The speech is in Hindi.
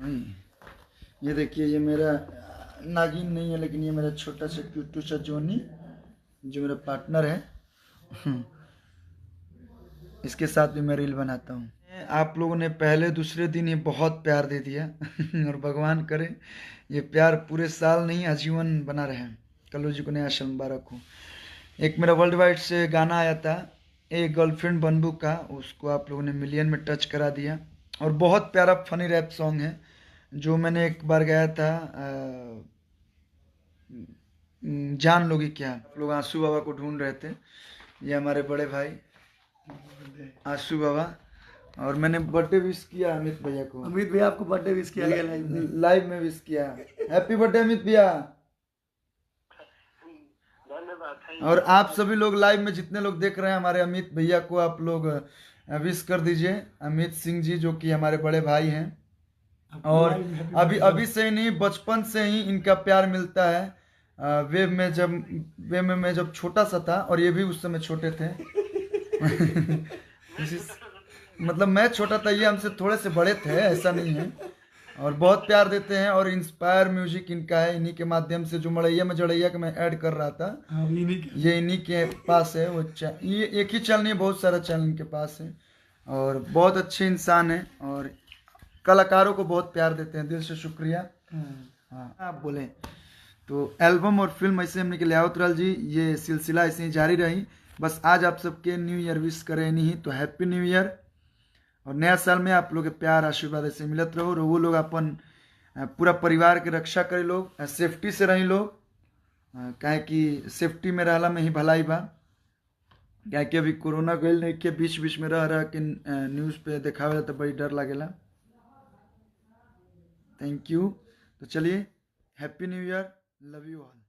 ये देखिए, ये मेरा नागिन नहीं है, लेकिन ये मेरा छोटा सा क्यूटू सा जोनी, जो मेरा पार्टनर है। इसके साथ भी मैं रील बनाता हूँ। आप लोगों ने पहले दूसरे दिन ये बहुत प्यार दे दिया। और भगवान करे ये प्यार पूरे साल नहीं आजीवन बना रहे। कल्लू जी को नया साल मुबारक हो। एक मेरा वर्ल्ड वाइड से गाना आया था, एक गर्लफ्रेंड बनबू का, उसको आप लोगों ने मिलियन में टच करा दिया। और बहुत प्यारा फनी रैप सॉन्ग है जो मैंने एक बार गाया था, जान लोगी क्या। आप लोग आंसू बाबा को ढूंढ रहे थे, ये हमारे बड़े भाई आंसू बाबा। और मैंने बर्थडे विश किया अमित भैया को। अमित भैया आपको बर्थडे विश किया गया लाइव में विश किया। हैप्पी बर्थडे अमित भैया। और आप सभी लोग लाइव में जितने लोग देख रहे हैं हमारे अमित भैया को, आप लोग विश कर दीजिए। अमित सिंह जी जो कि हमारे बड़े भाई हैं, और अभी से ही नहीं, बचपन से ही इनका प्यार मिलता है। वेब में मैं जब छोटा सा था, और ये भी उस समय छोटे थे। मतलब मैं छोटा था, ये हमसे थोड़े से बड़े थे, ऐसा नहीं है। और बहुत प्यार देते हैं, और इंस्पायर म्यूजिक इनका है। इन्हीं के माध्यम से जो मड़ैया में जड़ैया के मैं ऐड कर रहा था, ये इन्हीं के पास है। वो ये एक ही चैनल नहीं, बहुत सारा चैनल इनके पास है। और बहुत अच्छे इंसान है, और कलाकारों को बहुत प्यार देते हैं। दिल से शुक्रिया। हाँ, आप बोलें तो एल्बम और फिल्म ऐसे हमने के लिए आवतराल जी, ये सिलसिला ऐसे ही जारी रही। बस आज आप सबके न्यू ईयर विश करें नहीं तो हैप्पी न्यू ईयर। और नया साल में आप लोग के प्यार आशीर्वाद ऐसे मिलत रहो। और वो लोग अपन पूरा परिवार के रक्षा करे, लोग सेफ्टी से रही लोग, काहे कि सेफ्टी में रहला में ही भलाई बा। क्या कि अभी कोरोना गईल नहीं के बीच बीच में रह रहा कि न्यूज़ पे दिखावे तो बड़ी डर लगेला। Thank you. तो चलिए, happy new year, love you all.